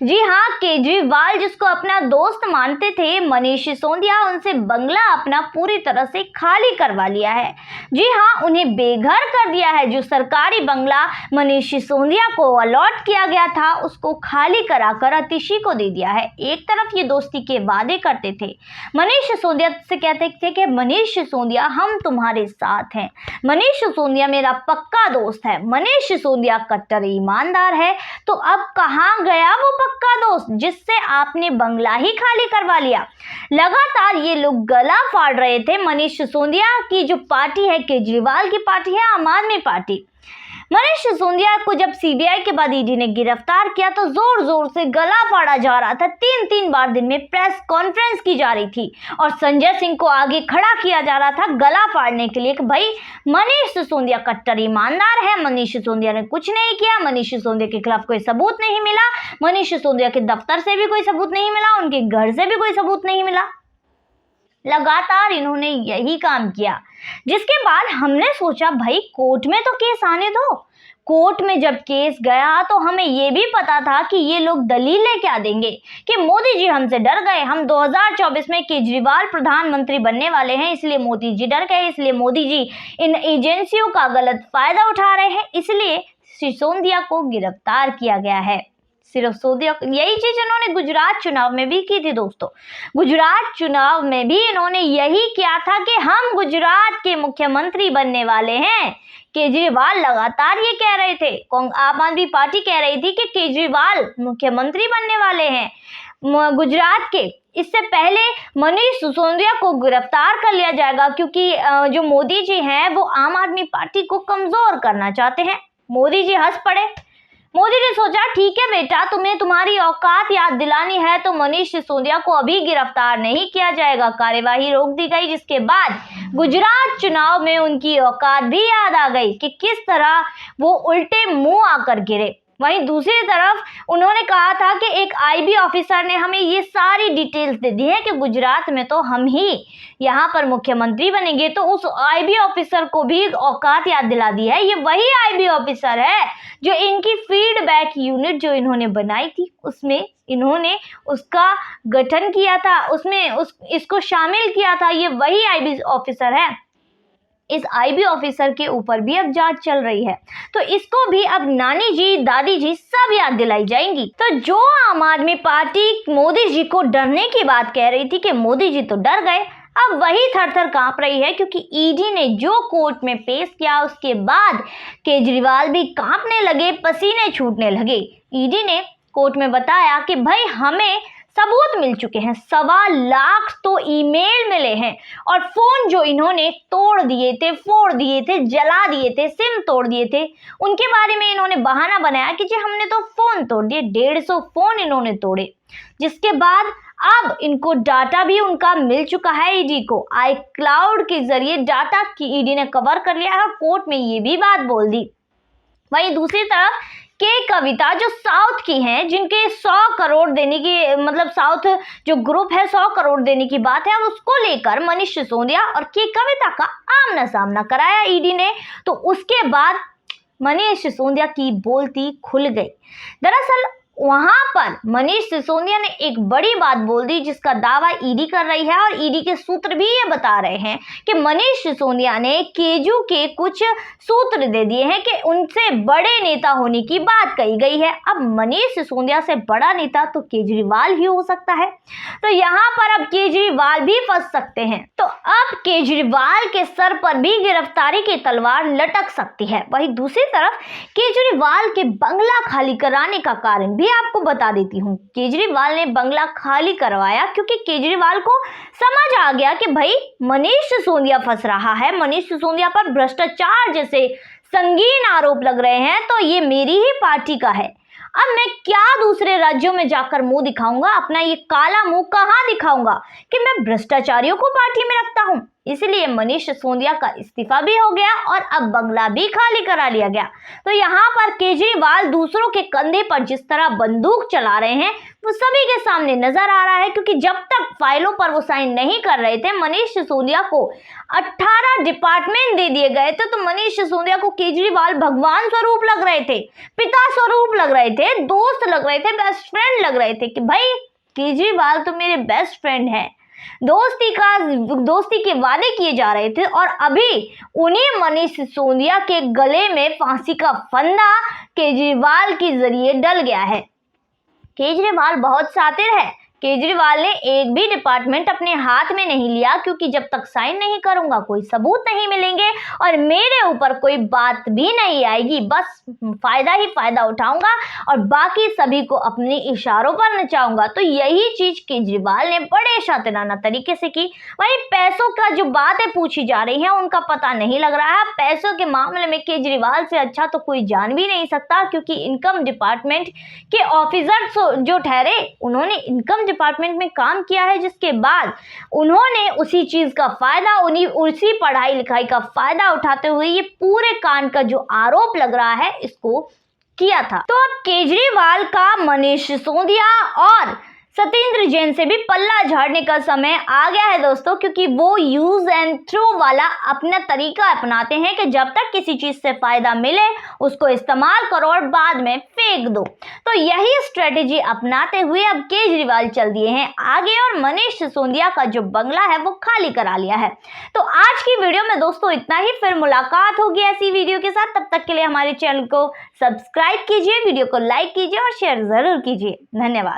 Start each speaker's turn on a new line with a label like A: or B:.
A: जी हाँ, केजरीवाल जिसको अपना दोस्त मानते थे मनीष सिसोदिया, उनसे बंगला अपना पूरी तरह से खाली करवा लिया है। जी हाँ, उन्हें बेघर कर दिया है। जो सरकारी बंगला मनीष सिसोदिया को अलॉट किया गया था उसको खाली कराकर अतिशी को दे दिया है। एक तरफ ये दोस्ती के वादे करते थे, मनीष सिसोदिया से कहते थे कि मनीष सिसोदिया हम तुम्हारे साथ हैं, मनीष सिसोदिया मेरा पक्का दोस्त है, मनीष सिसोदिया कट्टर ईमानदार है। तो अब कहाँ गया वो पक्का दोस्त जिससे आपने बंगला ही खाली करवा लिया। लगातार ये लोग गला फाड़ रहे थे। मनीष सिसोदिया की जो पार्टी है, केजरीवाल की पार्टी है, आम आदमी पार्टी, मनीष सिसोदिया को जब सीबीआई के बाद ईडी ने गिरफ्तार किया तो जोर जोर से गला फाड़ा जा रहा था। 3 बार दिन में प्रेस कॉन्फ्रेंस की जा रही थी और संजय सिंह को आगे खड़ा किया जा रहा था गला फाड़ने के लिए कि भाई मनीष सिसोदिया कट्टर ईमानदार है, मनीष सिसोदिया ने कुछ नहीं किया, मनीष सिसोदिया के खिलाफ कोई सबूत नहीं मिला, मनीष सिसोदिया के दफ्तर से भी कोई सबूत नहीं मिला, उनके घर से भी कोई सबूत नहीं मिला। लगातार इन्होंने यही काम किया, जिसके बाद हमने सोचा भाई कोर्ट में तो केस आने दो। कोर्ट में जब केस गया तो हमें ये भी पता था कि ये लोग दलीलें क्या देंगे कि मोदी जी हमसे डर गए, हम 2024 में केजरीवाल प्रधानमंत्री बनने वाले हैं, इसलिए मोदी जी डर गए, इसलिए मोदी जी इन एजेंसियों का गलत फायदा उठा रहे हैं, इसलिए सिसोदिया को गिरफ्तार किया गया है। सिर्फ सिसोदिया, यही चीज इन्होंने गुजरात चुनाव में भी की थी दोस्तों। गुजरात चुनाव में भी इन्होंने यही किया था कि हम गुजरात के मुख्यमंत्री बनने वाले हैं। केजरीवाल लगातार ये कह रहे थे, आम आदमी पार्टी कह रही थी कि केजरीवाल मुख्यमंत्री बनने वाले हैं गुजरात के। इससे पहले मनीष सिसोदिया को गिरफ्तार कर लिया जाएगा क्योंकि जो मोदी जी हैं वो आम आदमी पार्टी को कमजोर करना चाहते हैं। मोदी जी हंस पड़े। मोदी ने सोचा ठीक है बेटा, तुम्हें तुम्हारी औकात याद दिलानी है तो मनीष सिसोदिया को अभी गिरफ्तार नहीं किया जाएगा। कार्यवाही रोक दी गई, जिसके बाद गुजरात चुनाव में उनकी औकात भी याद आ गई कि किस तरह वो उल्टे मुंह आकर गिरे। वहीं दूसरी तरफ उन्होंने कहा था कि एक आईबी ऑफिसर ने हमें ये सारी डिटेल्स दे दी है कि गुजरात में तो हम ही यहाँ पर मुख्यमंत्री बनेंगे, तो उस आईबी ऑफिसर को भी औकात याद दिला दी है। ये वही आईबी ऑफिसर है जो इनकी फीडबैक यूनिट जो इन्होंने बनाई थी उसमें इन्होंने उसका गठन किया था, उसमें इसको शामिल किया था। ये वही आईबी ऑफिसर है। इस आईबी ऑफिसर के ऊपर भी अब जांच चल रही है, तो इसको भी अब नानी जी दादी जी सब याद दिलाई जाएंगी। तो जो आम आदमी पार्टी मोदी जी को डरने की बात कह रही थी कि मोदी जी तो डर गए, अब वही थर-थर कांप रही है क्योंकि ईडी ने जो कोर्ट में पेश किया उसके बाद केजरीवाल भी कांपने लगे, पसीने छूटने लगे। ईडी ने कोर्ट में बताया कि भाई हमें सबूत मिल चुके हैं, 1.25 लाख तो ईमेल मिले हैं और फोन जो इन्होंने तोड़ दिए थे, फोड़ दिए थे, जला दिए थे, सिम तोड़ दिए थे, उनके बारे में इन्होंने बहाना बनाया कि जी हमने तो फोन तोड़ दिए। 150 फोन इन्होंने तोड़े, जिसके बाद अब इनको डाटा भी उनका मिल चुका है ईडी को। iCloud के जरिए डाटा की ईडी ने कवर कर लिया है और कोर्ट में ये भी बात बोल दी। वहीं दूसरी तरफ के कविता जो साउथ की हैं, जिनके 100 करोड़ देने की मतलब साउथ जो ग्रुप है 100 करोड़ देने की बात है, उसको लेकर मनीष सिसोदिया और के कविता का आमना सामना कराया ईडी ने। तो उसके बाद मनीष सिसोदिया की बोलती खुल गई। दरअसल वहां पर मनीष सिसोदिया ने एक बड़ी बात बोल दी जिसका दावा ईडी कर रही है और ईडी के सूत्र भी ये बता रहे हैं कि मनीष सिसोदिया ने केजू के कुछ सूत्र दे दिए हैं कि उनसे बड़े नेता होने की बात कही गई है। अब मनीष सिसोदिया से बड़ा नेता तो केजरीवाल ही हो सकता है, तो यहाँ पर अब केजरीवाल भी फंस सकते हैं। तो अब केजरीवाल के सर पर भी गिरफ्तारी की तलवार लटक सकती है। वहीं दूसरी तरफ केजरीवाल के बंगला खाली कराने का कारण आपको बता देती हूँ। केजरीवाल ने बंगला खाली करवाया क्योंकि केजरीवाल को समझ आ गया कि भाई मनीष सिसोदिया फंस रहा है, मनीष सिसोदिया पर भ्रष्टाचार जैसे संगीन आरोप लग रहे हैं, तो ये मेरी ही पार्टी का है। अब मैं क्या दूसरे राज्यों में जाकर मुंह दिखाऊंगा, अपना ये काला मुंह कहाँ दिखाऊंगा कि मैं भ्रष्टाचारियों को पार्टी में रखता हूँ। इसलिए मनीष सिसोदिया का इस्तीफा भी हो गया और अब बंगला भी खाली करा लिया गया। तो यहाँ पर केजरीवाल दूसरों के कंधे पर जिस तरह बंदूक चला रहे हैं वो सभी के सामने नजर आ रहा है, क्योंकि जब तक फाइलों पर वो साइन नहीं कर रहे थे, मनीष सिसोदिया को 18 डिपार्टमेंट दे दिए गए थे। तो मनीष सिसोदिया को केजरीवाल भगवान स्वरूप लग रहे थे, पिता स्वरूप लग रहे थे, दोस्त लग रहे थे, बेस्ट फ्रेंड लग रहे थे कि भाई केजरीवाल तो मेरे बेस्ट फ्रेंड है। दोस्ती के वादे किए जा रहे थे और अभी उन्हीं मनीष सिसोदिया के गले में फांसी का फंदा केजरीवाल के जरिए डल गया है। केजरीवाल बहुत शातिर है। केजरीवाल ने एक भी डिपार्टमेंट अपने हाथ में नहीं लिया, क्योंकि जब तक साइन नहीं करूंगा कोई सबूत नहीं मिलेंगे और मेरे ऊपर कोई बात भी नहीं आएगी। बस फायदा ही फायदा उठाऊंगा और बाकी सभी को अपने इशारों पर नचाऊंगा। तो यही चीज केजरीवाल ने बड़े शातिराना तरीके से की। वहीं पैसों का जो बातें पूछी जा रही है उनका पता नहीं लग रहा है। पैसों के मामले में केजरीवाल से अच्छा तो कोई जान भी नहीं सकता, क्योंकि इनकम डिपार्टमेंट के ऑफिसर जो ठहरे उन्होंने इनकम डिपार्टमेंट में काम किया है, जिसके बाद उन्होंने उसी चीज का फायदा, उसी पढ़ाई लिखाई का फायदा उठाते हुए ये पूरे कांड का जो आरोप लग रहा है इसको किया था। तो अब केजरीवाल का मनीष सिसोदिया और सत्येंद्र जैन से भी पल्ला झाड़ने का समय आ गया है दोस्तों, क्योंकि वो यूज एंड थ्रो वाला अपना तरीका अपनाते हैं कि जब तक किसी चीज से फायदा मिले उसको इस्तेमाल करो और बाद में फेंक दो। तो यही स्ट्रेटेजी अपनाते हुए अब केजरीवाल चल दिए हैं आगे और मनीष सिसोदिया का जो बंगला है वो खाली करा लिया है। तो आज की वीडियो में दोस्तों इतना ही, फिर मुलाकात होगी ऐसी वीडियो के साथ। तब तक के लिए हमारे चैनल को सब्सक्राइब कीजिए, वीडियो को लाइक कीजिए और शेयर जरूर कीजिए। धन्यवाद।